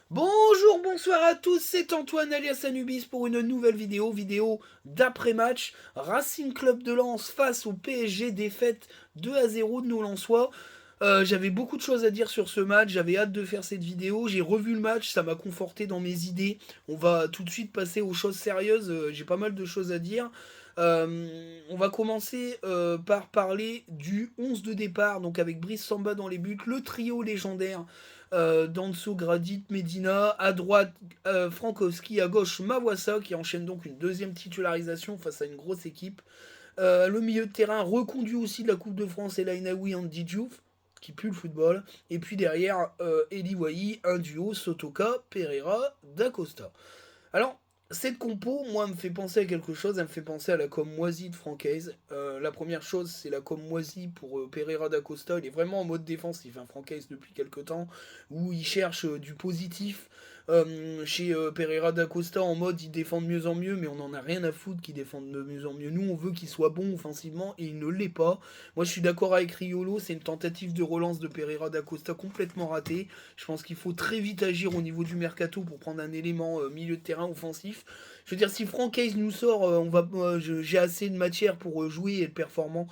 Bonjour, bonsoir à tous, c'est Antoine alias Anubis pour une nouvelle vidéo d'après-match. Racing Club de Lens face au PSG, défaite 2-0 de nos Lensois. J'avais beaucoup de choses à dire sur ce match, j'avais hâte de faire cette vidéo, j'ai revu le match, ça m'a conforté dans mes idées. On va tout de suite passer aux choses sérieuses, j'ai pas mal de choses à dire. On va commencer par parler du 11 de départ, donc avec Brice Samba dans les buts, le trio légendaire Danso, Gradit, Medina, à droite Frankowski, à gauche Mawassa qui enchaîne donc une deuxième titularisation face à une grosse équipe. Le milieu de terrain reconduit aussi de la Coupe de France El Ainaoui Andy Diouf qui pue le football. Et puis derrière Eli Wahi, un duo Sotoka, Pereira, D'Acosta. Alors, cette compo, moi, me fait penser à quelque chose. Elle me fait penser à la com moisie de Francaise. La première chose, c'est la com moisie pour Pereira da Costa. Il est vraiment en mode défensif, hein, Francaise, depuis quelques temps, où il cherche du positif. Chez Pereira da Costa, en mode il défend de mieux en mieux, mais on en a rien à foutre qu'il défende de mieux en mieux. Nous, on veut qu'il soit bon offensivement et il ne l'est pas. Moi, je suis d'accord avec Riolo, c'est une tentative de relance de Pereira da Costa complètement ratée. Je pense qu'il faut très vite agir au niveau du mercato pour prendre un élément milieu de terrain offensif. Je veux dire, si Frank Hayes nous sort, j'ai assez de matière pour jouer et être performant.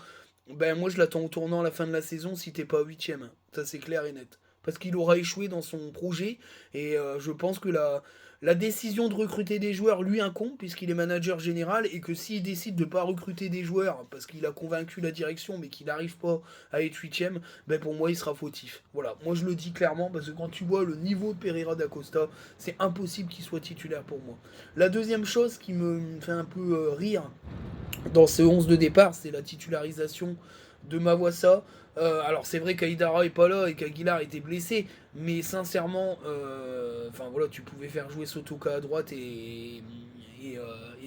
Ben moi, je l'attends au tournant à la fin de la saison si t'es pas 8ème. Ça, c'est clair et net. Parce qu'il aura échoué dans son projet. Et je pense que la décision de recruter des joueurs lui incombe, puisqu'il est manager général, et que s'il décide de ne pas recruter des joueurs, parce qu'il a convaincu la direction, mais qu'il n'arrive pas à être 8ème, ben pour moi, il sera fautif. Voilà, moi je le dis clairement, parce que quand tu vois le niveau de Pereira da Costa, c'est impossible qu'il soit titulaire pour moi. La deuxième chose qui me fait un peu rire dans ce 11 de départ, c'est la titularisation de Mawassa. Alors c'est vrai qu'Aïdara est pas là et qu'Aguilar était blessé, mais sincèrement, enfin voilà, tu pouvais faire jouer Sotoka à droite et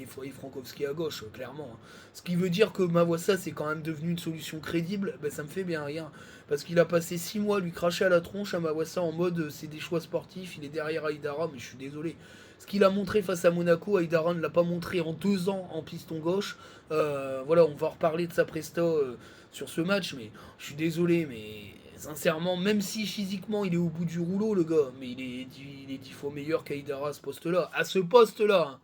Frankowski à gauche, clairement. Ce qui veut dire que Mawassa c'est quand même devenu une solution crédible, ben, ça me fait bien rire. Parce qu'il a passé 6 mois à lui cracher à la tronche à Mawassa en mode c'est des choix sportifs, il est derrière Aïdara, mais je suis désolé. Ce qu'il a montré face à Monaco, Aïdara ne l'a pas montré en 2 ans en piston gauche. Voilà, on va reparler de sa presta sur ce match, mais je suis désolé, mais sincèrement, même si physiquement il est au bout du rouleau, le gars, mais il est 10 fois meilleur qu'Aïdara à ce poste-là. À ce poste-là, hein.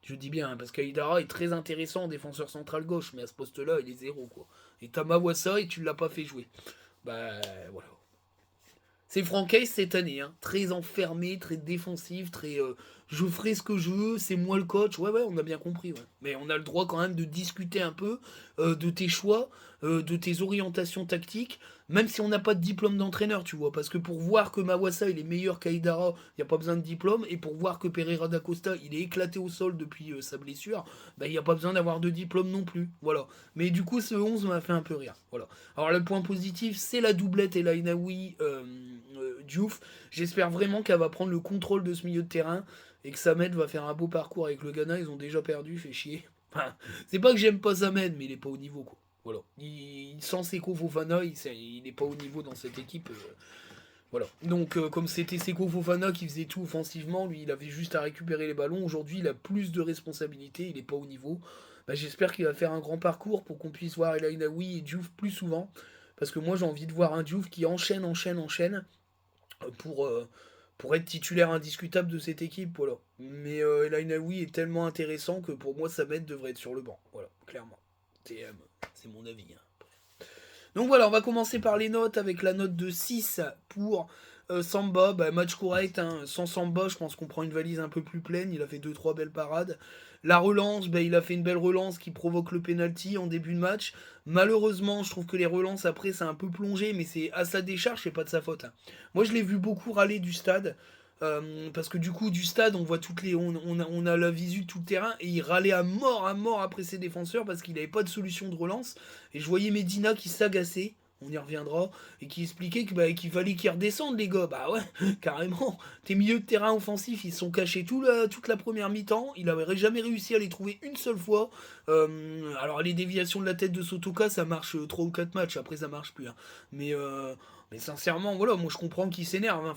Je dis bien, hein, parce qu'Aïdara est très intéressant en défenseur central gauche, mais à ce poste-là, il est zéro, quoi. Et t'as Mawassa et tu l'as pas fait jouer. Bah, voilà. C'est Francaise cette année, hein. Très enfermé, très défensif, très je ferai ce que je veux, c'est moi le coach. Ouais, ouais, on a bien compris. Ouais. Mais on a le droit quand même de discuter un peu de tes choix, de tes orientations tactiques, même si on n'a pas de diplôme d'entraîneur, tu vois. Parce que pour voir que Mawassa il est meilleur qu'Aïdara, il n'y a pas besoin de diplôme. Et pour voir que Pereira da Costa il est éclaté au sol depuis sa blessure, bah, il n'y a pas besoin d'avoir de diplôme non plus. Voilà. Mais du coup, ce 11 m'a fait un peu rire. Voilà. Alors, le point positif, c'est la doublette El Ainaoui Diouf. J'espère vraiment qu'elle va prendre le contrôle de ce milieu de terrain et que Samed va faire un beau parcours avec le Ghana. Ils ont déjà perdu, fait chier. Enfin, c'est pas que j'aime pas Samed, mais il est pas au niveau, quoi. Voilà. Sans Seko Fofana, il n'est pas au niveau dans cette équipe. Voilà. Donc, comme c'était Seko Fofana qui faisait tout offensivement, lui, il avait juste à récupérer les ballons. Aujourd'hui, il a plus de responsabilités, il n'est pas au niveau. Bah, j'espère qu'il va faire un grand parcours pour qu'on puisse voir El Ainaoui et Diouf plus souvent. Parce que moi, j'ai envie de voir un Diouf qui enchaîne pour, euh, pour être titulaire indiscutable de cette équipe. Voilà. Mais El Ainaoui est tellement intéressant que pour moi, Samed devrait être sur le banc. Voilà, clairement. C'est mon avis, hein. Donc voilà, on va commencer par les notes avec la note de 6 pour Samba. Bah, match correct, hein. Sans Samba, je pense qu'on prend une valise un peu plus pleine. Il a fait deux trois belles parades. La relance, bah, il a fait une belle relance qui provoque le penalty en début de match. Malheureusement, je trouve que les relances après, c'est un peu plongé, mais c'est à sa décharge, c'est pas de sa faute, hein. Moi, je l'ai vu beaucoup râler du stade. Parce que du coup, du stade, on voit on a la visu de tout le terrain et il râlait à mort après ses défenseurs parce qu'il n'avait pas de solution de relance. Et je voyais Medina qui s'agaçait, on y reviendra, et qui expliquait qu'il fallait qu'ils redescendent, les gars. Bah ouais, carrément. Tes milieux de terrain offensifs, ils se sont cachés toute la première mi-temps. Il n'aurait jamais réussi à les trouver une seule fois. Alors, les déviations de la tête de Sotoka, ça marche 3 ou 4 matchs. Après, ça marche plus, hein. Mais, euh, mais sincèrement, voilà, moi je comprends qu'il s'énerve, hein,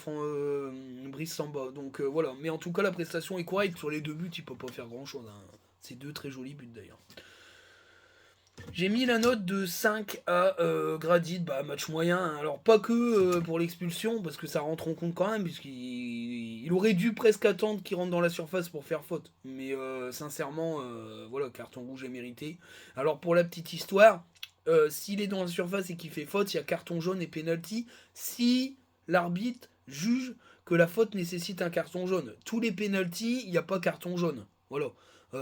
Brice Samba. Donc voilà. Mais en tout cas, la prestation est correcte. Sur les deux buts, il peut pas faire grand chose, hein. C'est deux très jolis buts d'ailleurs. J'ai mis la note de 5 à Gradit, bah match moyen, hein. Alors pas que pour l'expulsion, parce que ça rentre en compte quand même, puisqu'il il aurait dû presque attendre qu'il rentre dans la surface pour faire faute. Mais sincèrement, voilà, carton rouge est mérité. Alors pour la petite histoire, s'il est dans la surface et qu'il fait faute, il y a carton jaune et penalty. Si l'arbitre juge que la faute nécessite un carton jaune. Tous les penalties, il n'y a pas carton jaune. Voilà.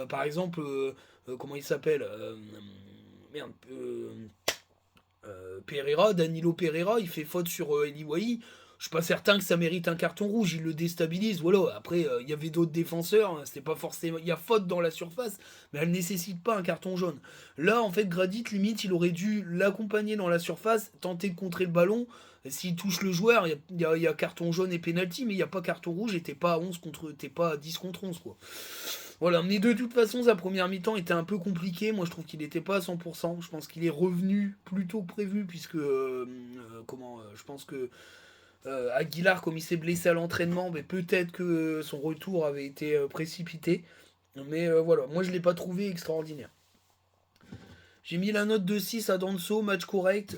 Par exemple, comment il s'appelle Merde. Pereira, Danilo Pereira, il fait faute sur Eli Wahi. Je suis pas certain que ça mérite un carton rouge, il le déstabilise. Voilà. Après, il y avait d'autres défenseurs, hein, c'était pas forcément. Il y a faute dans la surface, mais elle nécessite pas un carton jaune. Là, en fait, Gradit, limite, il aurait dû l'accompagner dans la surface, tenter de contrer le ballon. S'il touche le joueur, il y a carton jaune et penalty, mais il n'y a pas carton rouge et t'es pas à 11 contre. T'es pas à 10 contre 11, quoi. Voilà, mais de toute façon, sa première mi-temps était un peu compliquée. Moi, je trouve qu'il n'était pas à 100%. Je pense qu'il est revenu plus tôt que prévu, puisque. Je pense que. Aguilar, comme il s'est blessé à l'entraînement, mais peut-être que son retour avait été précipité. Mais voilà, moi, je ne l'ai pas trouvé extraordinaire. J'ai mis la note de 6 à Danso, match correct,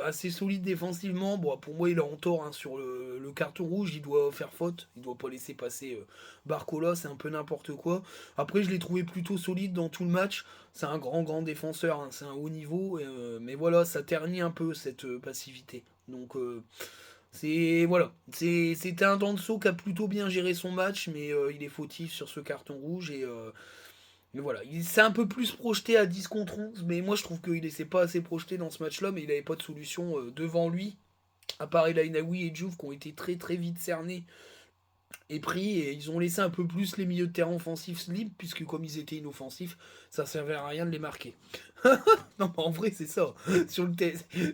assez solide défensivement. Bon, pour moi, il est en tort hein, sur le carton rouge, il doit faire faute, il doit pas laisser passer Barcola, c'est un peu n'importe quoi. Après, je l'ai trouvé plutôt solide dans tout le match. C'est un grand défenseur, hein, c'est un haut niveau, mais voilà, ça ternit un peu cette passivité. Donc, c'est voilà, c'était un Danso qui a plutôt bien géré son match, mais il est fautif sur ce carton rouge et mais voilà, il s'est un peu plus projeté à 10 contre 11, mais moi je trouve qu'il ne s'est pas assez projeté dans ce match-là, mais il n'avait pas de solution devant lui, à part El Ainaoui et Diouf qui ont été très vite cernés et pris, et ils ont laissé un peu plus les milieux de terrain offensifs libres, puisque comme ils étaient inoffensifs, ça servait à rien de les marquer. Non, mais en vrai, c'est ça. Sur le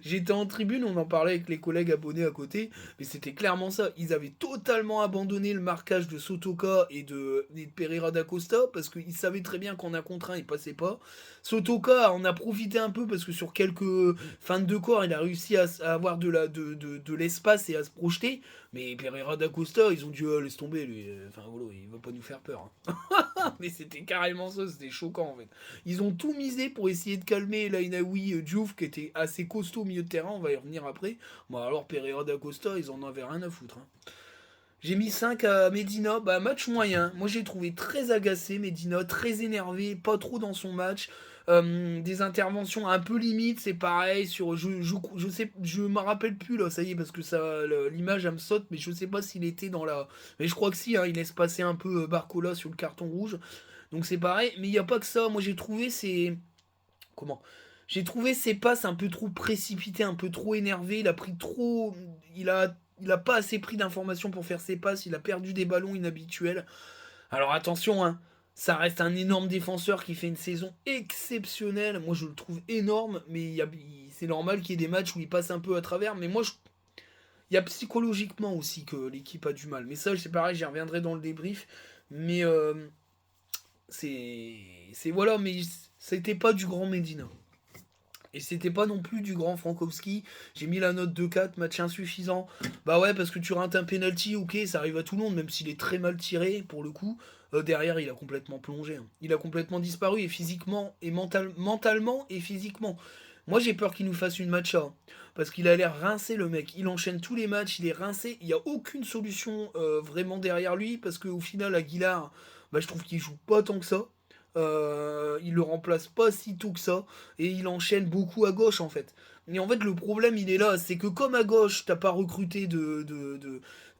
J'étais en tribune, on en parlait avec les collègues abonnés à côté, mais c'était clairement ça. Ils avaient totalement abandonné le marquage de Sotoka et de Pereira da Costa parce qu'ils savaient très bien qu'en un contre un, il passait pas. Sotoka en a profité un peu parce que sur quelques fins de corps, il a réussi à avoir de l'espace et à se projeter. Mais Pereira da Costa, ils ont dû laisse tomber lui. Enfin, voilà, il va pas nous faire peur. Hein. Mais c'était carrément ça, c'était choquant en fait. Ils ont tout misé pour essayer de calmer l'Ainaoui Diouf qui était assez costaud au milieu de terrain, on va y revenir après. Bon alors Pereira da Costa, ils en avaient rien à foutre. Hein. J'ai mis 5 à Medina, bah match moyen. Moi j'ai trouvé très agacé Medina, très énervé, pas trop dans son match. Des interventions un peu limites, c'est pareil sur je sais je me rappelle plus là, ça y est parce que ça l'image elle me saute mais je sais pas s'il était dans la mais je crois que si hein, il laisse passer un peu Barcola sur le carton rouge. Donc c'est pareil, mais il n'y a pas que ça. Moi j'ai trouvé ces comment j'ai trouvé ses passes un peu trop précipitées, un peu trop énervé. Il a pris trop. Il a pas assez pris d'informations pour faire ses passes. Il a perdu des ballons inhabituels. Alors attention, hein, ça reste un énorme défenseur qui fait une saison exceptionnelle. Moi, je le trouve énorme, mais c'est normal qu'il y ait des matchs où il passe un peu à travers. Mais moi, il y a psychologiquement aussi que l'équipe a du mal. Mais ça, c'est pareil, j'y reviendrai dans le débrief. Mais c'est voilà, mais c'était pas du grand Medina. Et c'était pas non plus du grand Frankowski. J'ai mis la note de 4, match insuffisant. Bah ouais, parce que tu rates un penalty, ok, ça arrive à tout le monde, même s'il est très mal tiré pour le coup. Derrière, il a complètement plongé. Hein. Il a complètement disparu, et physiquement, et mentalement, et physiquement. Moi, j'ai peur qu'il nous fasse une matcha. Hein, parce qu'il a l'air rincé, le mec. Il enchaîne tous les matchs, il est rincé. Il n'y a aucune solution vraiment derrière lui, parce qu'au final, Aguilar, bah, je trouve qu'il joue pas tant que ça. Il le remplace pas si tôt que ça et il enchaîne beaucoup à gauche en fait. Et en fait le problème il est là, c'est que comme à gauche t'as pas recruté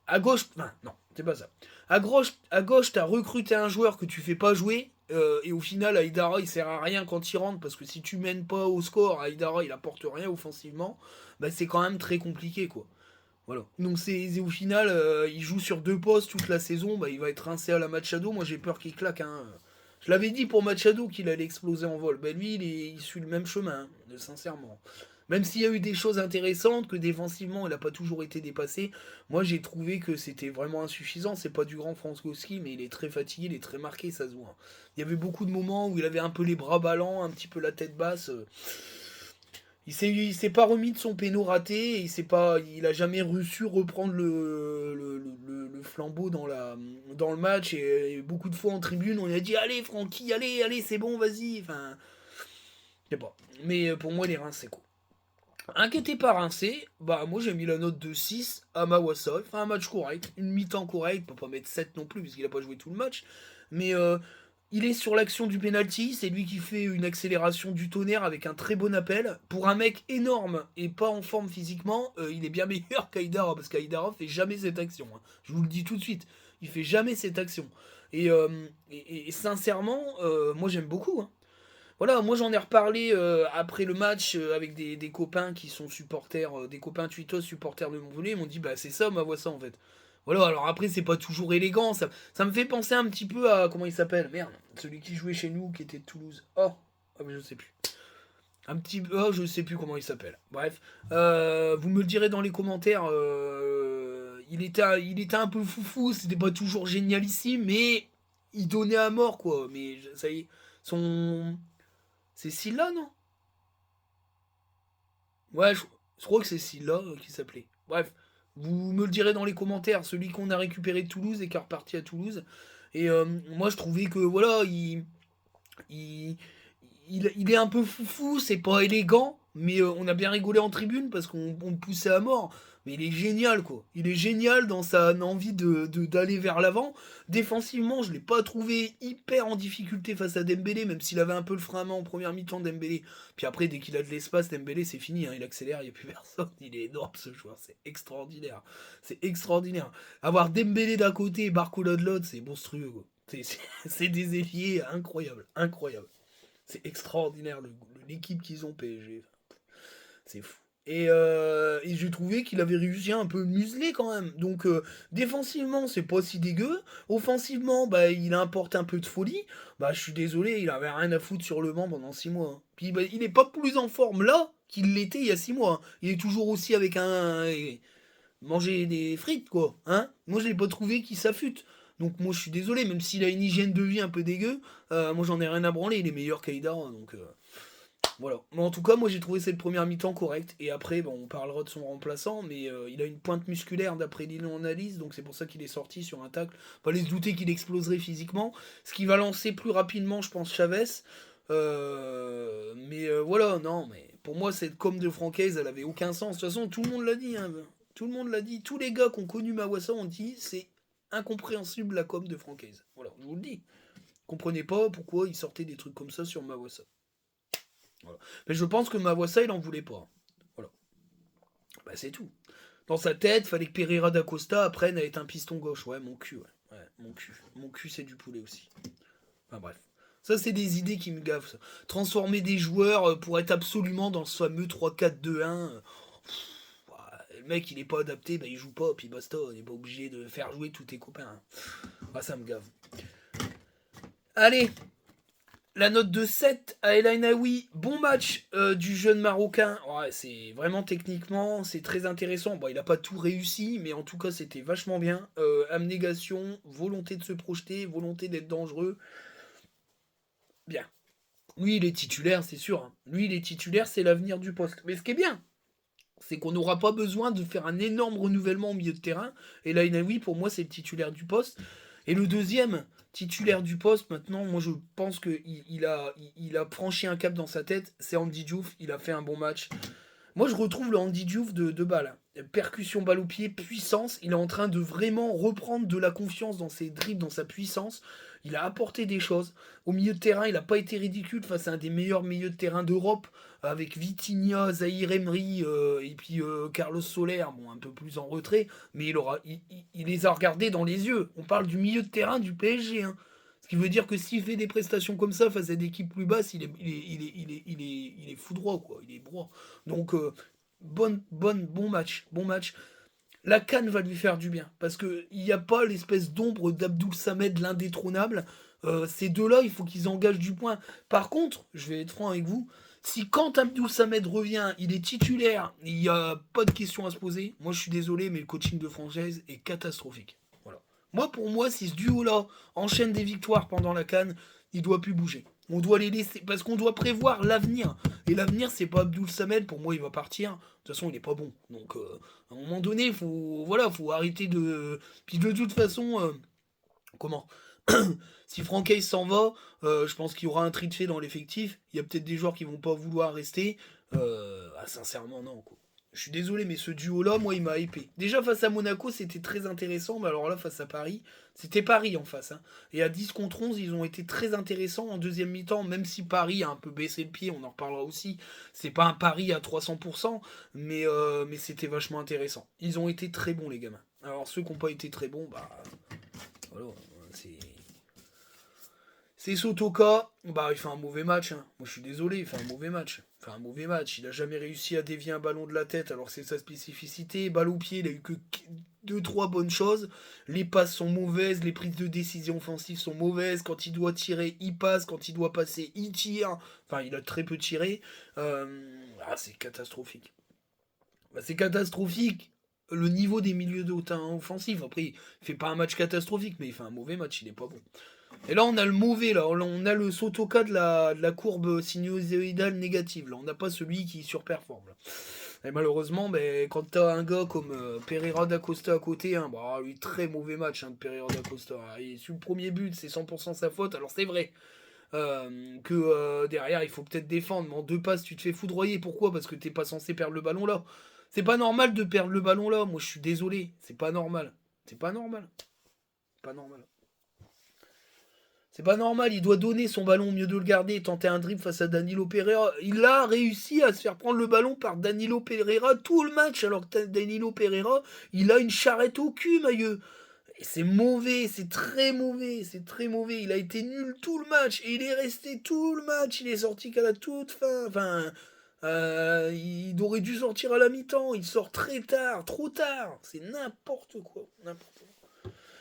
à gauche, enfin, non c'est pas ça. À gauche t'as recruté un joueur que tu fais pas jouer et au final Aïdara il sert à rien quand il rentre parce que si tu mènes pas au score, Aïdara il apporte rien offensivement, bah c'est quand même très compliqué quoi. Voilà. Donc c'est au final il joue sur deux postes toute la saison, bah il va être rincé à la Machado, moi j'ai peur qu'il claque hein. Je l'avais dit pour Machado qu'il allait exploser en vol. Ben lui, il suit le même chemin, hein, sincèrement. Même s'il y a eu des choses intéressantes, que défensivement, il n'a pas toujours été dépassé, moi j'ai trouvé que c'était vraiment insuffisant. C'est pas du grand Frankowski, mais il est très fatigué, il est très marqué, ça se voit. Il y avait beaucoup de moments où il avait un peu les bras ballants, un petit peu la tête basse. Il s'est pas remis de son péno raté, il a jamais su reprendre le flambeau dans le match. Et beaucoup de fois en tribune, on a dit allez Francky, allez, c'est bon, vas-y. Enfin, je sais pas. Mais pour moi, les Reims, c'est quoi. Inquiété pas rincé, bah moi j'ai mis la note de 6 à Mawassa. Il fait un match correct, une mi-temps correcte, on peut pas mettre 7 non plus puisqu'il a pas joué tout le match. Mais il est sur l'action du penalty, c'est lui qui fait une accélération du tonnerre avec un très bon appel. Pour un mec énorme et pas en forme physiquement, il est bien meilleur qu'Aïdara parce qu'Aïdara fait jamais cette action, hein. Je vous le dis tout de suite, il fait jamais cette action. Et sincèrement, moi j'aime beaucoup, hein. Voilà, moi j'en ai reparlé après le match avec des copains qui sont supporters, des copains tweetos supporters de Montpellier, ils m'ont dit bah c'est ça ma voix ça en fait. Voilà, alors après c'est pas toujours élégant, ça me fait penser un petit peu à, comment il s'appelle, merde, celui qui jouait chez nous, qui était de Toulouse. Oh, ah, mais je sais plus. Un petit oh je sais plus comment il s'appelle. Bref, vous me le direz dans les commentaires, il était un peu foufou, c'était pas toujours génialissime, mais il donnait à mort quoi, mais ça y est, son... C'est Scylla, non? Ouais, je crois que c'est Scylla qui s'appelait. Bref, vous me le direz dans les commentaires, celui qu'on a récupéré de Toulouse et qui est reparti à Toulouse. Et moi, je trouvais que, voilà, il, il est un peu foufou, c'est pas élégant, mais on a bien rigolé en tribune parce qu'on le poussait à mort. Mais il est génial, quoi. Il est génial dans sa envie d'aller vers l'avant. Défensivement, je l'ai pas trouvé hyper en difficulté face à Dembélé, même s'il avait un peu le frein à main en première mi-temps, Dembélé. Puis après, dès qu'il a de l'espace, Dembélé, c'est fini, hein. Il accélère, il n'y a plus personne. Il est énorme, ce joueur. C'est extraordinaire. C'est extraordinaire. Avoir Dembélé d'un côté et Barcola de l'autre, c'est monstrueux, quoi. C'est des ailiers incroyables. Incroyables. C'est extraordinaire l'équipe qu'ils ont PSG. C'est fou. Et j'ai trouvé qu'il avait réussi à un peu museler quand même. Donc défensivement, c'est pas si dégueu. Offensivement, bah, il importe un peu de folie. Bah, je suis désolé, il avait rien à foutre sur le banc pendant 6 mois, hein. Puis bah, il est pas plus en forme là qu'il l'était il y a 6 mois, hein. Il est toujours aussi avec manger des frites, quoi. Hein, moi, je l'ai pas trouvé qu'il s'affûte. Donc moi, je suis désolé, même s'il a une hygiène de vie un peu dégueu, moi, j'en ai rien à branler. Il est meilleur qu'Aïdara, donc... voilà. Mais en tout cas, moi j'ai trouvé cette première mi-temps correcte. Et après, bon, on parlera de son remplaçant, mais il a une pointe musculaire d'après l'analyse, donc c'est pour ça qu'il est sorti sur un tacle. Fallait se douter qu'il exploserait physiquement. Ce qui va lancer plus rapidement, je pense, Chavez. Voilà, non, mais pour moi, cette com de Francaise, elle avait aucun sens. De toute façon, tout le monde l'a dit, hein. Tout le monde l'a dit. Tous les gars qui ont connu Mawassa ont dit c'est incompréhensible la com de Francaise. Voilà, je vous le dis. Comprenez pas pourquoi il sortait des trucs comme ça sur Mawassa. Voilà. Mais je pense que Mawassa, il en voulait pas. Voilà. Bah, c'est tout. Dans sa tête, fallait que Pereira da Costa apprenne à être un piston gauche. Ouais, mon cul, ouais. Ouais, mon cul. Mon cul, c'est du poulet aussi. Enfin, bref. Ça, c'est des idées qui me gavent, ça. Transformer des joueurs pour être absolument dans ce fameux 3-4-2-1. Le mec, il est pas adapté, bah, il joue pas, puis basta. On n'est pas obligé de faire jouer tous tes copains, hein. Ah, ça me gave. Allez, la note de 7 à El Ainaoui, bon match du jeune Marocain. Ouais, c'est vraiment techniquement, c'est très intéressant. Bon, il n'a pas tout réussi, mais en tout cas, c'était vachement bien. Abnégation, volonté de se projeter, volonté d'être dangereux. Bien. Lui, il est titulaire, c'est sûr, hein. Lui, il est titulaire, c'est l'avenir du poste. Mais ce qui est bien, c'est qu'on n'aura pas besoin de faire un énorme renouvellement au milieu de terrain. Et El Ainaoui, pour moi, c'est le titulaire du poste. Et le deuxième titulaire du poste, maintenant, moi je pense qu'il il a franchi un cap dans sa tête, c'est Andy Diouf, il a fait un bon match. Moi je retrouve le Andy Diouf de balle. Percussion balle au pied, puissance, il est en train de vraiment reprendre de la confiance dans ses dribbles, dans sa puissance. Il a apporté des choses. Au milieu de terrain, il n'a pas été ridicule face à un des meilleurs milieux de terrain d'Europe, avec Vitinha, Zahir Emery et puis Carlos Soler, bon, un peu plus en retrait, mais il les a regardés dans les yeux. On parle du milieu de terrain du PSG, hein. Ce qui veut dire que s'il fait des prestations comme ça face à des équipes plus basses, il est foudroie, quoi. Il est broie. Donc, bon match. Bon match. La canne va lui faire du bien. Parce qu'il n'y a pas l'espèce d'ombre d'Abdoul Samed, l'indétrônable. Ces deux-là, il faut qu'ils engagent du point. Par contre, je vais être franc avec vous, si quand Abdoul Samed revient, il est titulaire, il n'y a pas de question à se poser, moi je suis désolé, mais le coaching de Francaise est catastrophique. Voilà. Moi, pour moi, si ce duo-là enchaîne des victoires pendant la canne, il doit plus bouger. On doit les laisser, parce qu'on doit prévoir l'avenir. Et l'avenir, c'est pas Abdoul Samed, pour moi, il va partir. De toute façon, il est pas bon. Donc, à un moment donné, faut arrêter de. Puis de toute façon, comment si Francaise s'en va, je pense qu'il y aura un tri de fait dans l'effectif. Il y a peut-être des joueurs qui vont pas vouloir rester. Sincèrement, non, quoi. Je suis désolé, mais ce duo-là, moi, il m'a hypé. Déjà, face à Monaco, c'était très intéressant, mais alors là, face à Paris, c'était Paris en face, hein. Et à 10 contre 11, ils ont été très intéressants en deuxième mi-temps, même si Paris a un peu baissé le pied, on en reparlera aussi. C'est pas un Paris à 300%, mais c'était vachement intéressant. Ils ont été très bons, les gamins. Alors, ceux qui n'ont pas été très bons, bah. Voilà, c'est. C'est Sotoka, bah il fait un mauvais match, hein. Moi je suis désolé, il fait un mauvais match. Il fait un mauvais match. Il a jamais réussi à dévier un ballon de la tête, alors c'est sa spécificité. Balle au pied, il a eu que deux trois bonnes choses. Les passes sont mauvaises, les prises de décision offensives sont mauvaises. Quand il doit tirer, il passe. Quand il doit passer, il tire. Enfin, il a très peu tiré. C'est catastrophique. Bah, c'est catastrophique. Le niveau des milieux de terrain offensifs. Après, il fait pas un match catastrophique, mais il fait un mauvais match, il est pas bon. Et là, on a le mauvais, là. On a le Sotoka de la courbe sinusoïdale négative. Là, on n'a pas celui qui surperforme. Là. Et malheureusement, ben, quand t'as un gars comme Pereira da Costa à côté, hein, bah, lui, très mauvais match hein, de Pereira da Costa. Et sur le premier but, c'est 100% sa faute. Alors, c'est vrai que derrière, il faut peut-être défendre. Mais en deux passes, tu te fais foudroyer. Pourquoi? Parce que t'es pas censé perdre le ballon là. C'est pas normal de perdre le ballon là. Moi, je suis désolé. C'est pas normal. C'est pas normal. Pas normal. C'est pas normal, il doit donner son ballon au mieux de le garder et tenter un dribble face à Danilo Pereira. Il a réussi à se faire prendre le ballon par Danilo Pereira tout le match, alors que Danilo Pereira, il a une charrette au cul, Mailleux. Et c'est mauvais, c'est très mauvais, c'est très mauvais. Il a été nul tout le match et il est resté tout le match. Il est sorti qu'à la toute fin. Enfin, il aurait dû sortir à la mi-temps. Il sort très tard, trop tard. C'est n'importe quoi, n'importe quoi.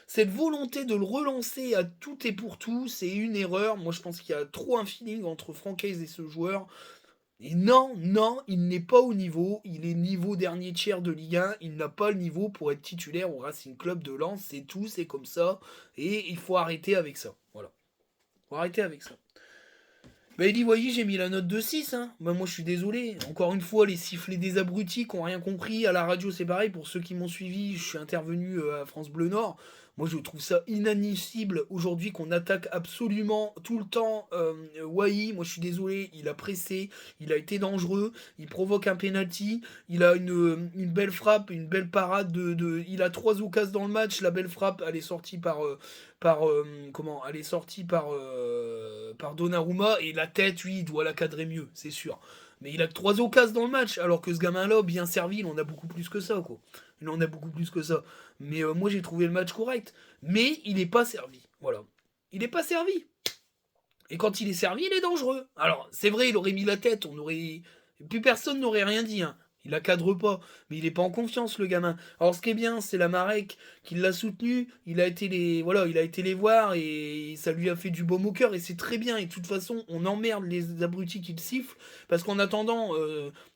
Cette volonté de le relancer à tout et pour tout, c'est une erreur. Moi, je pense qu'il y a trop un feeling entre Francaise et ce joueur. Et non, non, il n'est pas au niveau. Il est niveau dernier tiers de Ligue 1. Il n'a pas le niveau pour être titulaire au Racing Club de Lens. C'est tout, c'est comme ça. Et il faut arrêter avec ça. Voilà. Il faut arrêter avec ça. Bah, Eli Wahi, j'ai mis la note de 6. Hein. Bah, moi, je suis désolé. Encore une fois, les sifflets des abrutis qui n'ont rien compris. À la radio, c'est pareil. Pour ceux qui m'ont suivi, je suis intervenu à France Bleu Nord. Moi, je trouve ça inadmissible aujourd'hui qu'on attaque absolument tout le temps Wahi. Moi, je suis désolé. Il a pressé. Il a été dangereux. Il provoque un penalty. Il a une belle frappe, une belle parade. Il a 3 occasions dans le match. La belle frappe, elle est sortie elle est sortie par Donnarumma et la tête, lui, il doit la cadrer mieux, c'est sûr. Mais il a que 3 occasions dans le match, alors que ce gamin-là, bien servi, il en a beaucoup plus que ça, quoi. Il en a beaucoup plus que ça. Mais moi, j'ai trouvé le match correct. Mais il n'est pas servi. Voilà. Il n'est pas servi. Et quand il est servi, il est dangereux. Alors, c'est vrai, il aurait mis la tête, on aurait. Plus personne n'aurait rien dit, hein. Il la cadre pas, mais il est pas en confiance le gamin. Alors ce qui est bien, c'est la Marek qui l'a soutenu. Il a été les voir et ça lui a fait du baume au cœur et c'est très bien. Et de toute façon, on emmerde les abrutis qui le sifflent parce qu'en attendant,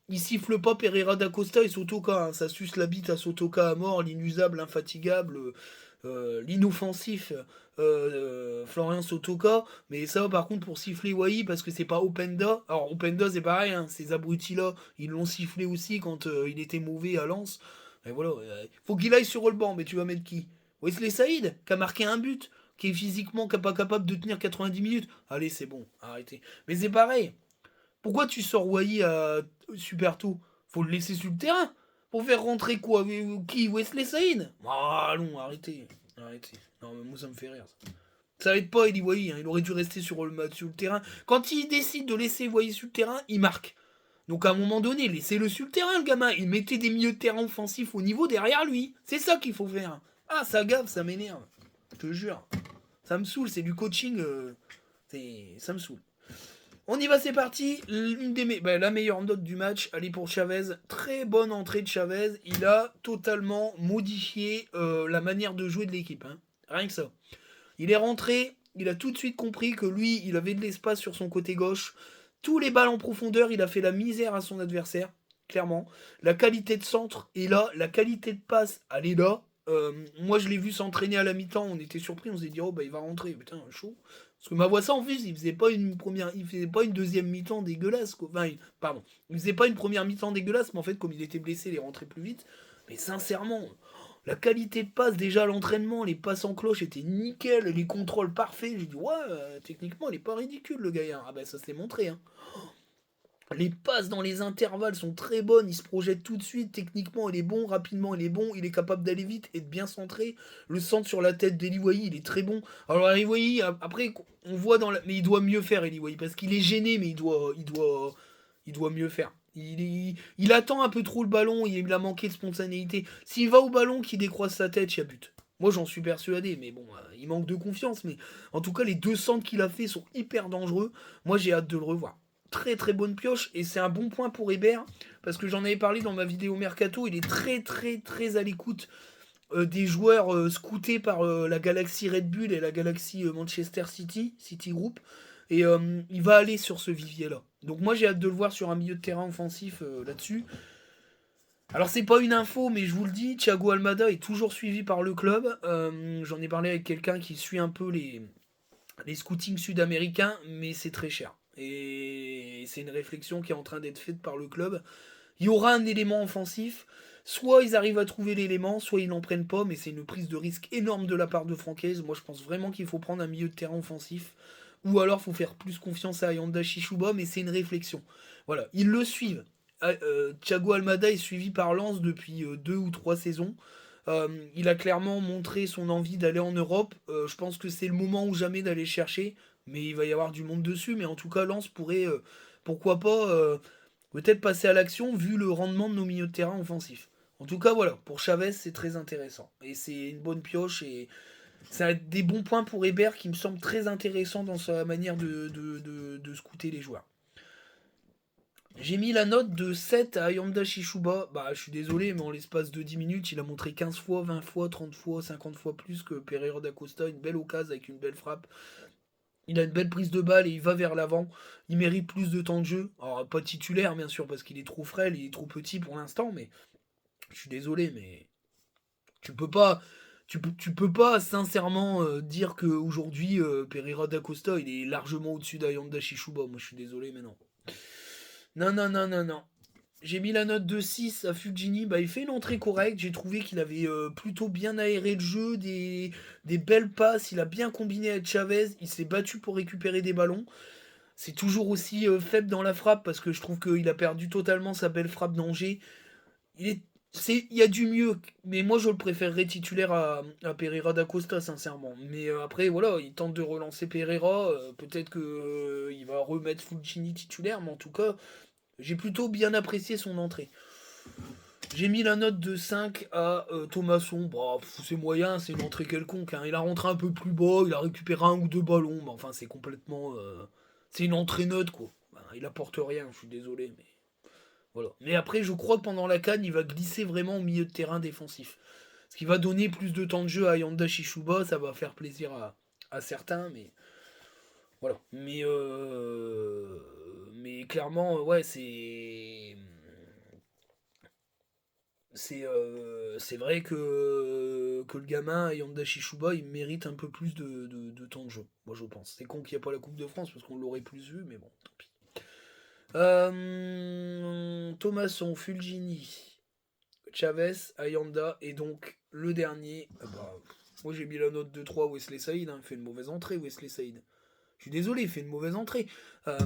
ils sifflent pas Pereira da Costa et Sotoka. Hein. Ça suce la bite à Sotoka à mort, l'inusable, l'infatigable, l'inoffensif. Florian Sotoka, mais ça par contre pour siffler Wai parce que c'est pas Openda. Alors Openda c'est pareil, hein, ces abrutis là, ils l'ont sifflé aussi quand il était mauvais à Lens. Et voilà, faut qu'il aille sur le banc, mais tu vas mettre qui? Wesley Saïd, qui a marqué un but, qui est physiquement pas capable de tenir 90 minutes. Allez, c'est bon, arrêtez. Mais c'est pareil. Pourquoi tu sors Wai à super tôt? Faut le laisser sur le terrain. Pour faire rentrer quoi? Qui? Wesley Saïd? Ah non, arrêtez. Arrêtez. Non, mais moi ça me fait rire. Ça aide pas Eli Wahi, hein. Il aurait dû rester sur le terrain. Quand il décide de laisser Wahi sur le terrain, il marque. Donc à un moment donné, laissez-le sur le terrain, le gamin. Il mettait des milieux de terrain offensifs au niveau derrière lui. C'est ça qu'il faut faire. Ah, ça gave, ça m'énerve. Je te jure. Ça me saoule, c'est du coaching. Ça me saoule. On y va, c'est parti. La meilleure note du match, elle est pour Chavez. Très bonne entrée de Chavez. Il a totalement modifié la manière de jouer de l'équipe. Hein. Rien que ça. Il est rentré, il a tout de suite compris que lui, il avait de l'espace sur son côté gauche. Tous les balles en profondeur, il a fait la misère à son adversaire, clairement. La qualité de centre est là, la qualité de passe, elle est là. Moi, je l'ai vu s'entraîner à la mi-temps, on était surpris, on s'est dit, oh, bah, il va rentrer, putain, chaud. Parce que Mavoissa, en plus, il faisait pas une deuxième mi-temps dégueulasse, quoi. Enfin, pardon, il faisait pas une première mi-temps dégueulasse, mais en fait, comme il était blessé, il est rentré plus vite. Mais sincèrement, la qualité de passe, déjà à l'entraînement, les passes en cloche étaient nickel, les contrôles parfaits. J'ai dit, ouais, techniquement, il est pas ridicule, le gars. Ah ben, ça s'est montré. Hein. Les passes dans les intervalles sont très bonnes, il se projette tout de suite, techniquement il est bon, rapidement il est bon, il est capable d'aller vite et de bien centrer. Le centre sur la tête d'Eliwayi, il est très bon. Alors Eliwayi, après, on voit dans la... Mais il doit mieux faire Eliwayi, parce qu'il est gêné, mais il doit mieux faire. Il attend un peu trop le ballon, il a manqué de spontanéité. S'il va au ballon, qu'il décroise sa tête, il y a but. Moi j'en suis persuadé, mais bon, il manque de confiance. Mais en tout cas, les deux centres qu'il a fait sont hyper dangereux. Moi j'ai hâte de le revoir. Très très bonne pioche, et c'est un bon point pour Hébert, parce que j'en avais parlé dans ma vidéo Mercato, il est très très très à l'écoute des joueurs scoutés par la galaxie Red Bull et la galaxie Manchester City Group, et il va aller sur ce vivier-là. Donc moi j'ai hâte de le voir sur un milieu de terrain offensif là-dessus. Alors c'est pas une info, mais je vous le dis, Thiago Almada est toujours suivi par le club. J'en ai parlé avec quelqu'un qui suit un peu les scootings sud-américains, mais c'est très cher. Et c'est une réflexion qui est en train d'être faite par le club. Il y aura un élément offensif. Soit ils arrivent à trouver l'élément, soit ils n'en prennent pas, mais c'est une prise de risque énorme de la part de Francaise. Moi, je pense vraiment qu'il faut prendre un milieu de terrain offensif. Ou alors, il faut faire plus confiance à Ayanda Chichuba, mais c'est une réflexion. Voilà, ils le suivent. Thiago Almada est suivi par Lens depuis 2 ou 3 saisons. Il a clairement montré son envie d'aller en Europe. Je pense que c'est le moment ou jamais d'aller chercher, mais il va y avoir du monde dessus. Mais en tout cas, Lens pourrait, pourquoi pas, peut-être passer à l'action vu le rendement de nos milieux de terrain offensifs. En tout cas, voilà, pour Chavez, c'est très intéressant. Et c'est une bonne pioche, et c'est des bons points pour Hébert qui me semble très intéressant dans sa manière de scouter les joueurs. J'ai mis la note de 7 à Ayanda Shishuba. Bah, je suis désolé, mais en l'espace de 10 minutes, il a montré 15 fois, 20 fois, 30 fois, 50 fois plus que Pereira da Costa. Une belle occasion avec une belle frappe. Il a une belle prise de balle et il va vers l'avant. Il mérite plus de temps de jeu. Alors, pas titulaire, bien sûr, parce qu'il est trop frêle, il est trop petit pour l'instant, mais je suis désolé, mais tu peux pas. Tu peux pas sincèrement dire qu'aujourd'hui, Pereira da Costa, il est largement au-dessus d'Ayanda Shishuba. Moi, je suis désolé, mais non. Non, non, non, non, non. J'ai mis la note de 6 à Fulgini. Bah, il fait une entrée correcte. J'ai trouvé qu'il avait plutôt bien aéré le jeu, des belles passes. Il a bien combiné avec Chavez. Il s'est battu pour récupérer des ballons. C'est toujours aussi faible dans la frappe, parce que je trouve qu'il a perdu totalement sa belle frappe d'Angers. Il y a du mieux, mais moi je le préférerais titulaire à Pereira da Costa, sincèrement. Mais après, voilà, il tente de relancer Pereira. Peut-être que il va remettre Fulgini titulaire, mais en tout cas, j'ai plutôt bien apprécié son entrée. J'ai mis la note de 5 à Thomasson. Bah, c'est moyen, c'est une entrée quelconque, hein. Il a rentré un peu plus bas, il a récupéré un ou deux ballons. Mais enfin, c'est complètement. C'est une entrée neutre, quoi. Bah, il apporte rien, je suis désolé. Mais voilà. Mais après, je crois que pendant la canne, il va glisser vraiment au milieu de terrain défensif. Ce qui va donner plus de temps de jeu à Yanda Shishuba. Ça va faire plaisir à certains, mais voilà. Mais clairement, ouais, c'est vrai que le gamin, Yanda Shishuba, il mérite un peu plus de temps de jeu, moi je pense. C'est con qu'il n'y a pas la Coupe de France, parce qu'on l'aurait plus vu, mais bon, tant pis. Thomasson, Fulgini, Chavez, Ayanda, et donc le dernier, bah, moi j'ai mis la note de 3, Wesley Saïd, hein. Il fait une mauvaise entrée, Wesley Saïd. Je suis désolé, il fait une mauvaise entrée. Euh,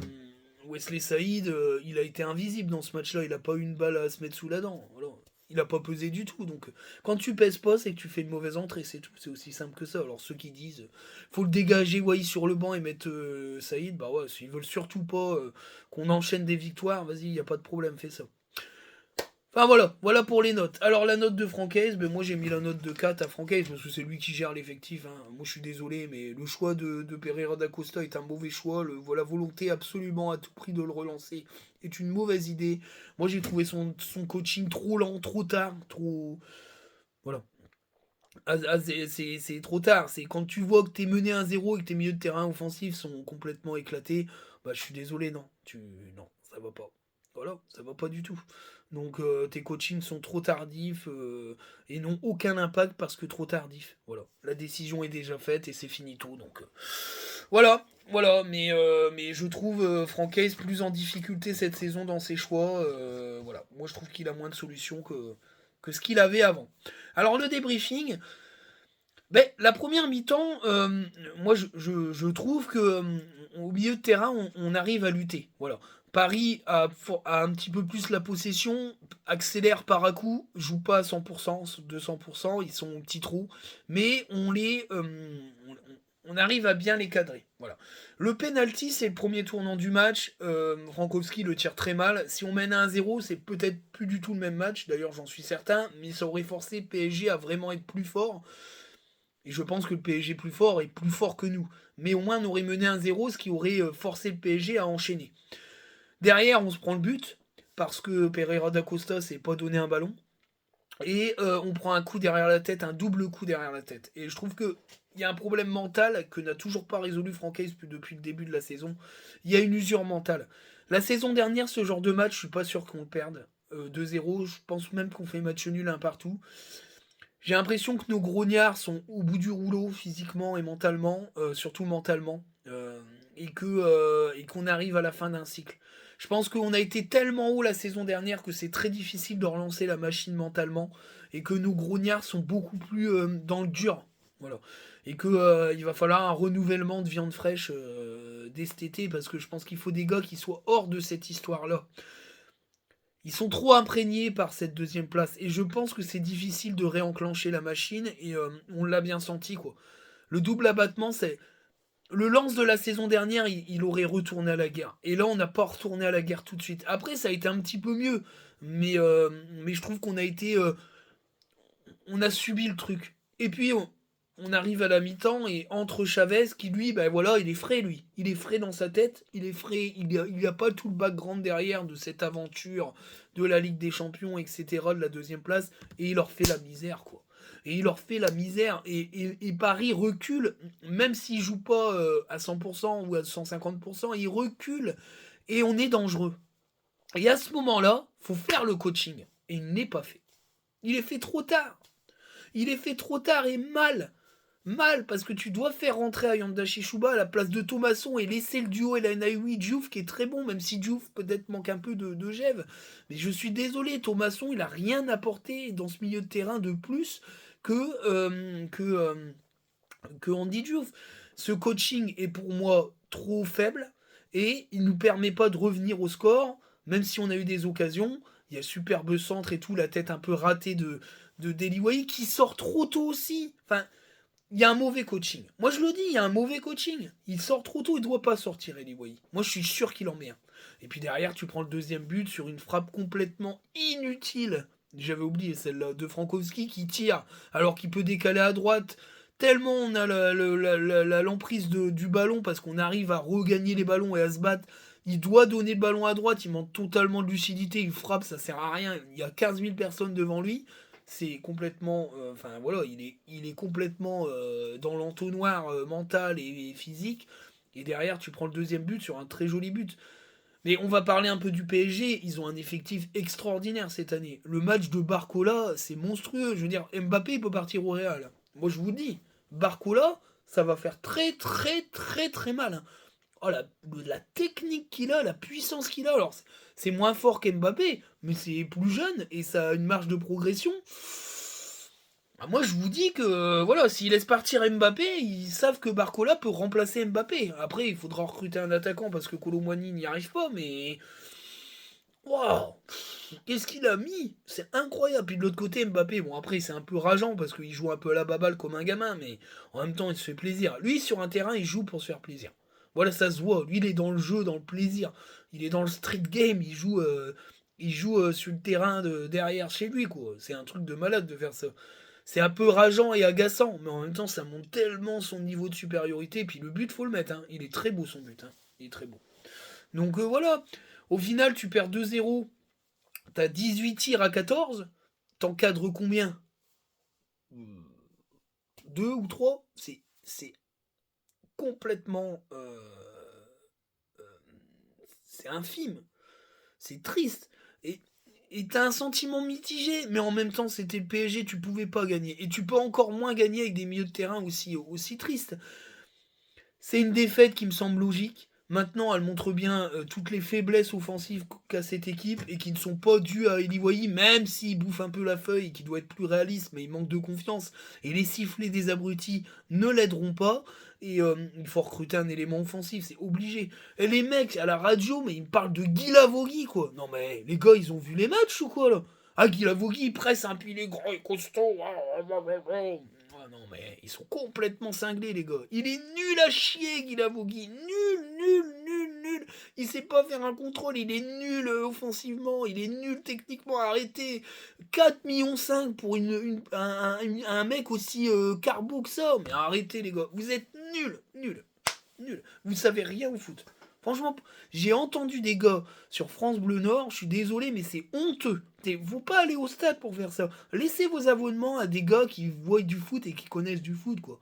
Wesley Saïd, il a été invisible dans ce match-là. Il n'a pas eu une balle à se mettre sous la dent. Voilà. Il n'a pas pesé du tout. Donc, quand tu pèses pas, c'est que tu fais une mauvaise entrée. C'est tout. C'est aussi simple que ça. Alors, ceux qui disent faut le dégager Wai sur le banc et mettre Saïd, bah ouais, s'ils veulent surtout pas qu'on enchaîne des victoires, vas-y, il n'y a pas de problème, fais ça. Enfin voilà pour les notes. Alors la note de Francaise, ben moi j'ai mis la note de 4 à Francaise parce que c'est lui qui gère l'effectif, hein. Moi je suis désolé, mais le choix de Pereira da Costa est un mauvais choix. La volonté absolument à tout prix de le relancer est une mauvaise idée. Moi j'ai trouvé son coaching trop lent, trop tard, trop... Voilà. C'est trop tard. C'est quand tu vois que t'es mené 1-0 et que tes milieux de terrain offensifs sont complètement éclatés, bah je suis désolé, non. Non, ça va pas. Voilà, ça va pas du tout. Donc tes coachings sont trop tardifs et n'ont aucun impact parce que trop tardifs. Voilà, la décision est déjà faite et c'est finito. Donc voilà. Mais je trouve Francaise plus en difficulté cette saison dans ses choix. Voilà, moi je trouve qu'il a moins de solutions que ce qu'il avait avant. Alors le débriefing, Ben, la première mi-temps, moi je trouve que au milieu de terrain, on arrive à lutter. Voilà. Paris a un petit peu plus la possession, accélère par à coup, joue pas à 100%, 200%, ils sont au petit trou, mais on arrive à bien les cadrer. Voilà. Le penalty, c'est le premier tournant du match. Frankowski le tire très mal. Si on mène à 1-0, c'est peut-être plus du tout le même match. D'ailleurs, j'en suis certain, mais ça aurait forcé PSG à vraiment être plus fort. Et je pense que le PSG plus fort est plus fort que nous. Mais au moins, on aurait mené 1-0, ce qui aurait forcé le PSG à enchaîner. Derrière, on se prend le but, parce que Pereira da Costa s'est pas donné un ballon. Et on prend un coup derrière la tête, un double coup derrière la tête. Et je trouve que il y a un problème mental que n'a toujours pas résolu Francaise depuis le début de la saison. Il y a une usure mentale. La saison dernière, ce genre de match, je suis pas sûr qu'on le perde. 2-0, je pense même qu'on fait match nul un partout. J'ai l'impression que nos grognards sont au bout du rouleau physiquement et mentalement, surtout mentalement, et qu'on arrive à la fin d'un cycle. Je pense qu'on a été tellement haut la saison dernière que c'est très difficile de relancer la machine mentalement et que nos grognards sont beaucoup plus dans le dur. Voilà. Et que il va falloir un renouvellement de viande fraîche dès cet été parce que je pense qu'il faut des gars qui soient hors de cette histoire-là. Ils sont trop imprégnés par cette deuxième place. Et je pense que c'est difficile de réenclencher la machine. Et on l'a bien senti, quoi. Le double abattement, c'est. Le lance de la saison dernière, il aurait retourné à la guerre. Et là, on n'a pas retourné à la guerre tout de suite. Après, ça a été un petit peu mieux. Mais je trouve qu'on a été. On a subi le truc. Et puis, on arrive à la mi-temps et entre Chavez, qui lui, ben voilà, il est frais, lui. Il est frais dans sa tête, il est frais, il a pas tout le background derrière de cette aventure de la Ligue des Champions, etc., de la deuxième place, et il leur fait la misère, quoi. Et il leur fait la misère, et Paris recule, même s'il joue pas à 100% ou à 150%, il recule, et on est dangereux. Et à ce moment-là, faut faire le coaching, et il n'est pas fait. Il est fait trop tard. Il est fait trop tard et mal. Mal, parce que tu dois faire rentrer Ayanda Shishuba à la place de Thomasson et laisser le duo El Naoui Diouf qui est très bon, même si Diouf peut-être manque un peu de gève. Mais je suis désolé, Thomasson, il a rien apporté dans ce milieu de terrain de plus que Andy Diouf. Ce coaching est pour moi trop faible et il ne nous permet pas de revenir au score, même si on a eu des occasions. Il y a superbe centre et tout, la tête un peu ratée de Deliway qui sort trop tôt aussi. Enfin, il y a un mauvais coaching. Moi, je le dis, il y a un mauvais coaching. Il sort trop tôt, il doit pas sortir, Deliway. Moi, je suis sûr qu'il en met un. Et puis derrière, tu prends le deuxième but sur une frappe complètement inutile. J'avais oublié celle-là de Frankowski qui tire alors qu'il peut décaler à droite. Tellement on a l'emprise du ballon parce qu'on arrive à regagner les ballons et à se battre. Il doit donner le ballon à droite, il manque totalement de lucidité, il frappe, ça sert à rien. Il y a 15 000 personnes devant lui. C'est complètement. Enfin voilà, il est complètement dans l'entonnoir mental et physique. Et derrière, tu prends le deuxième but sur un très joli but. Mais on va parler un peu du PSG. Ils ont un effectif extraordinaire cette année. Le match de Barcola, c'est monstrueux. Je veux dire, Mbappé, il peut partir au Real. Moi, je vous dis, Barcola, ça va faire très, très, très, très mal. Hein. Oh, la technique qu'il a, la puissance qu'il a. Alors, c'est moins fort qu'Mbappé, mais c'est plus jeune et ça a une marge de progression. Ah, moi, je vous dis que voilà, s'ils laissent partir Mbappé, ils savent que Barcola peut remplacer Mbappé. Après, il faudra recruter un attaquant parce que Colomwani n'y arrive pas, mais waouh, qu'est-ce qu'il a mis? C'est incroyable. Puis de l'autre côté, Mbappé, bon après c'est un peu rageant parce qu'il joue un peu à la baballe comme un gamin, mais en même temps il se fait plaisir. Lui sur un terrain, il joue pour se faire plaisir. Voilà, ça se voit. Lui, il est dans le jeu, dans le plaisir. Il est dans le street game. Il joue sur le terrain derrière chez lui, quoi. C'est un truc de malade de faire ça. C'est un peu rageant et agaçant, mais en même temps, ça montre tellement son niveau de supériorité. Et puis le but, faut le mettre. Hein. Il est très beau son but. Hein. Il est très beau. Donc voilà. Au final, tu perds 2-0. T'as 18 tirs à 14. T'encadres combien? 2 ou 3. C'est complètement. C'est infime. C'est triste. Et et t'as un sentiment mitigé, mais en même temps, c'était le PSG, tu pouvais pas gagner. Et tu peux encore moins gagner avec des milieux de terrain aussi tristes. C'est une défaite qui me semble logique. Maintenant, elle montre bien toutes les faiblesses offensives qu'a cette équipe et qui ne sont pas dues à Eli Wahi, même s'il bouffe un peu la feuille et qu'il doit être plus réaliste, mais il manque de confiance. Et les sifflets des abrutis ne l'aideront pas. Et il faut recruter un élément offensif, c'est obligé. Et les mecs à la radio, mais ils me parlent de Guy Lavogui, quoi. Non mais les gars, ils ont vu les matchs ou quoi là? Ah, Guy Lavogui, il presse un puis il est grand et costaud. Ah non, mais ils sont complètement cinglés, les gars. Il est nul à chier, Guy Lavogui. Nul, nul, nul, nul. Il sait pas faire un contrôle. Il est nul offensivement. Il est nul techniquement. Arrêtez. 4,5 millions pour un mec aussi carbo que ça. Mais arrêtez, les gars. Vous êtes nuls, nuls, nuls. Vous savez rien au foot. Franchement, j'ai entendu des gars sur France Bleu Nord, je suis désolé, mais c'est honteux. Faut pas aller au stade pour faire ça. Laissez vos abonnements à des gars qui voient du foot et qui connaissent du foot, quoi.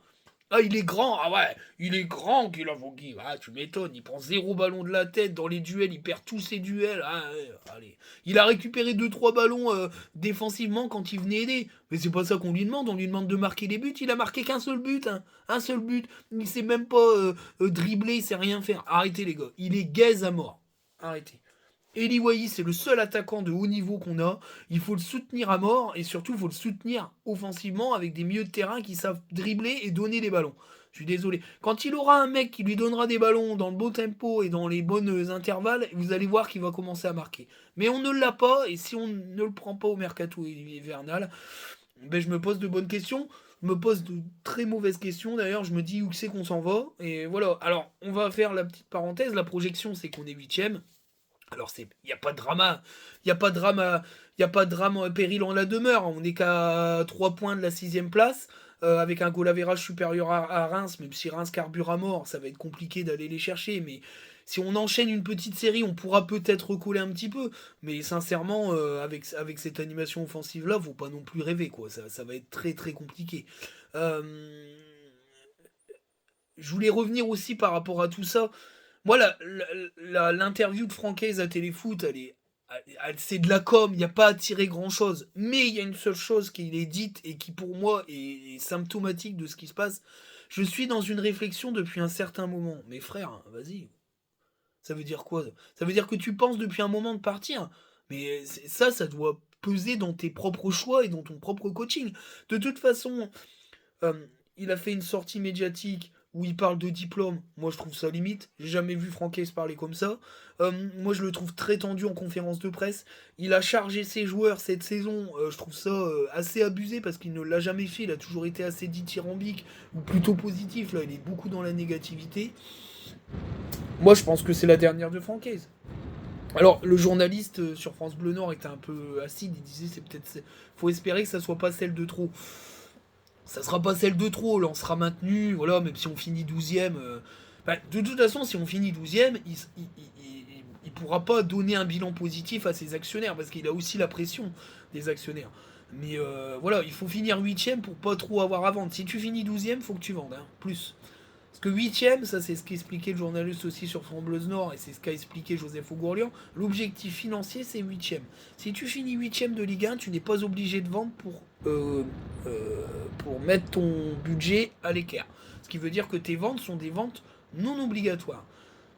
Ah, il est grand, ah ouais, il est grand, Guy Lavogui. Ah, tu m'étonnes, il prend 0 ballon de la tête dans les duels, il perd tous ses duels. Ah, ouais, allez. Il a récupéré 2-3 ballons défensivement quand il venait aider. Mais c'est pas ça qu'on lui demande, on lui demande de marquer des buts. Il a marqué qu'un seul but, hein. Un seul but. Il sait même pas dribbler, il sait rien faire. Arrêtez, les gars, il est gaze à mort. Arrêtez. Eli Wahi, c'est le seul attaquant de haut niveau qu'on a. Il faut le soutenir à mort et surtout, il faut le soutenir offensivement avec des milieux de terrain qui savent dribbler et donner des ballons. Je suis désolé. Quand il aura un mec qui lui donnera des ballons dans le beau tempo et dans les bonnes intervalles, vous allez voir qu'il va commencer à marquer. Mais on ne l'a pas et si on ne le prend pas au mercato hivernal, ben je me pose de bonnes questions. Je me pose de très mauvaises questions d'ailleurs. Je me dis où c'est qu'on s'en va. Et voilà. Alors, on va faire la petite parenthèse. La projection, c'est qu'on est huitième. Alors il n'y a pas de drama, il n'y a pas de drama, il y a pas de drame péril en la demeure. On n'est qu'à 3 points de la sixième place, avec un goal average supérieur à Reims, même si Reims carbure à mort, ça va être compliqué d'aller les chercher. Mais si on enchaîne une petite série, on pourra peut-être recoller un petit peu. Mais sincèrement, avec cette animation offensive là, faut pas non plus rêver quoi. Ça va être très très compliqué. Euh, je voulais revenir aussi par rapport à tout ça. Moi, l'interview de Francaise à Téléfoot, c'est de la com, il n'y a pas à tirer grand-chose. Mais il y a une seule chose qui est dite et qui, pour moi, est symptomatique de ce qui se passe. Je suis dans une réflexion depuis un certain moment. Mais frère, hein, vas-y. Ça veut dire quoi? Ça veut dire que tu penses depuis un moment de partir. Mais ça doit peser dans tes propres choix et dans ton propre coaching. De toute façon, euh, il a fait une sortie médiatique où il parle de diplôme. Moi, je trouve ça limite. J'ai jamais vu Francaise parler comme ça. Moi, je le trouve très tendu en conférence de presse. Il a chargé ses joueurs cette saison. Je trouve ça assez abusé parce qu'il ne l'a jamais fait. Il a toujours été assez dithyrambique ou plutôt positif. Là, il est beaucoup dans la négativité. Moi, je pense que c'est la dernière de Francaise. Alors, le journaliste sur France Bleu Nord était un peu acide. Il disait faut espérer que ça soit pas celle de trop. Ça sera pas celle de trop, là on sera maintenu, voilà, même si on finit 12ème. De toute façon, si on finit 12ème, il pourra pas donner un bilan positif à ses actionnaires, parce qu'il a aussi la pression des actionnaires. Mais voilà, il faut finir 8ème pour pas trop avoir à vendre. Si tu finis 12ème, faut que tu vendes, hein, plus. Parce que 8ème, ça c'est ce qu'expliquait le journaliste aussi sur Frambleuse Nord, et c'est ce qu'a expliqué Joseph Ougourlian, l'objectif financier c'est 8ème. Si tu finis 8ème de Ligue 1, tu n'es pas obligé de vendre pour mettre ton budget à l'équerre. Ce qui veut dire que tes ventes sont des ventes non obligatoires.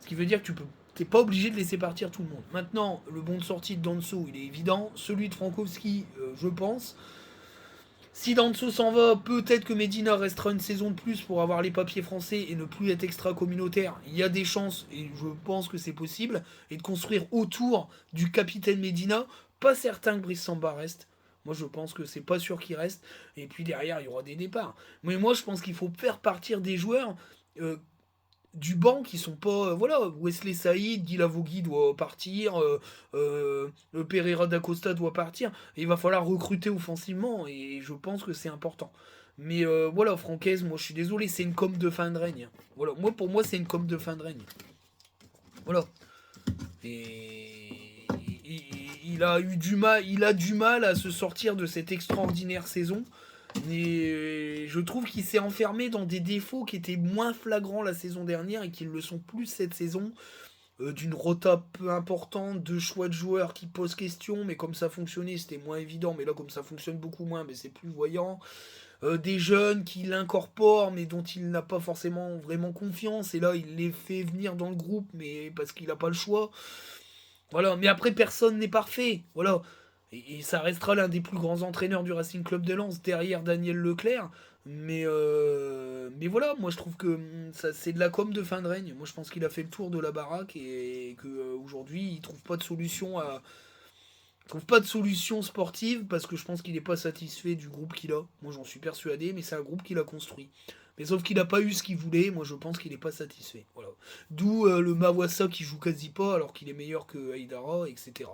Ce qui veut dire que t'es pas obligé de laisser partir tout le monde. Maintenant, le bon de sortie de Danso, il est évident. Celui de Frankowski, je pense. Si Danso s'en va, peut-être que Medina restera une saison de plus pour avoir les papiers français et ne plus être extra-communautaire. Il y a des chances, et je pense que c'est possible, et de construire autour du capitaine Medina. Pas certain que Brice Samba reste. Moi, je pense que c'est pas sûr qu'il reste. Et puis derrière, il y aura des départs. Mais moi, je pense qu'il faut faire partir des joueurs euh, du banc qui sont pas. Voilà, Wesley Saïd, Guy Lavogui doit partir, Pereira da Costa doit partir. Et il va falloir recruter offensivement et je pense que c'est important. Mais voilà, Francaise, moi je suis désolé, c'est une com de fin de règne. Voilà, moi pour moi c'est une com de fin de règne. Voilà. Et il a du mal à se sortir de cette extraordinaire saison. Et je trouve qu'il s'est enfermé dans des défauts qui étaient moins flagrants la saison dernière et qui le sont plus cette saison. D'une rota peu importante, de choix de joueurs qui posent question, mais comme ça fonctionnait, c'était moins évident. Mais là, comme ça fonctionne beaucoup moins, mais c'est plus voyant. des jeunes qui l'incorporent mais dont il n'a pas forcément vraiment confiance, et là il les fait venir dans le groupe mais parce qu'il n'a pas le choix. Voilà, mais après personne n'est parfait, voilà. Et ça restera l'un des plus grands entraîneurs du Racing Club de Lens derrière Daniel Leclerc. Mais voilà, moi je trouve que ça c'est de la com de fin de règne. Moi je pense qu'il a fait le tour de la baraque et que aujourd'hui il trouve pas de solution trouve pas de solution sportive parce que je pense qu'il n'est pas satisfait du groupe qu'il a. Moi j'en suis persuadé, mais c'est un groupe qu'il a construit. Mais sauf qu'il n'a pas eu ce qu'il voulait, moi je pense qu'il n'est pas satisfait. Voilà. D'où le Mawassa qui joue quasi pas alors qu'il est meilleur que Haidara, etc.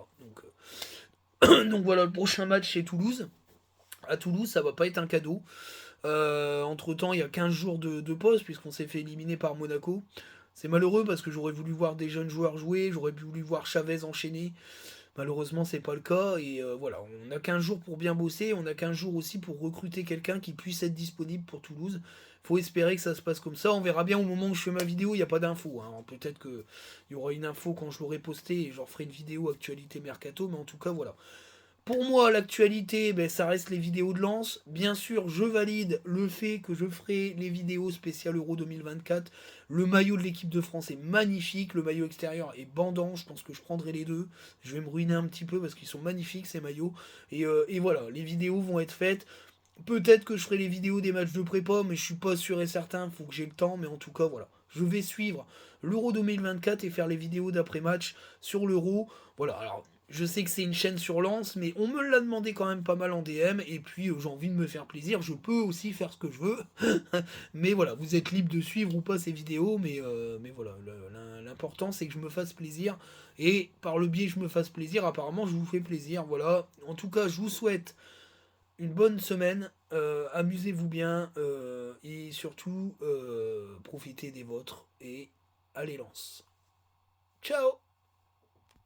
Donc voilà, le prochain match c'est Toulouse. À Toulouse, ça va pas être un cadeau. Entre temps, il y a 15 jours de pause puisqu'on s'est fait éliminer par Monaco. C'est malheureux parce que j'aurais voulu voir des jeunes joueurs jouer, j'aurais voulu voir Chavez enchaîner. Malheureusement, c'est pas le cas. Et voilà, on a 15 jours pour bien bosser. On a 15 jours aussi pour recruter quelqu'un qui puisse être disponible pour Toulouse. Faut espérer que ça se passe comme ça. On verra bien au moment où je fais ma vidéo. Il n'y a pas d'infos. Hein. Peut-être qu'il y aura une info quand je l'aurai posté et j'en ferai une vidéo actualité mercato. Mais en tout cas, voilà. Pour moi, l'actualité, ben, ça reste les vidéos de Lens. Bien sûr, je valide le fait que je ferai les vidéos spéciales Euro 2024. Le maillot de l'équipe de France est magnifique. Le maillot extérieur est bandant. Je pense que je prendrai les deux. Je vais me ruiner un petit peu parce qu'ils sont magnifiques ces maillots. Et voilà, les vidéos vont être faites. Peut-être que je ferai les vidéos des matchs de prépa, mais je suis pas sûr et certain. Il faut que j'ai le temps. Mais en tout cas, voilà. Je vais suivre l'Euro 2024 et faire les vidéos d'après-match sur l'Euro. Voilà, alors je sais que c'est une chaîne sur Lens, mais on me l'a demandé quand même pas mal en DM, et puis j'ai envie de me faire plaisir, je peux aussi faire ce que je veux. Mais voilà, vous êtes libre de suivre ou pas ces vidéos, mais voilà, l'important c'est que je me fasse plaisir, et par le biais que je me fasse plaisir, apparemment je vous fais plaisir, voilà. En tout cas, je vous souhaite une bonne semaine, amusez-vous bien, et surtout, profitez des vôtres, et allez Lens. Ciao.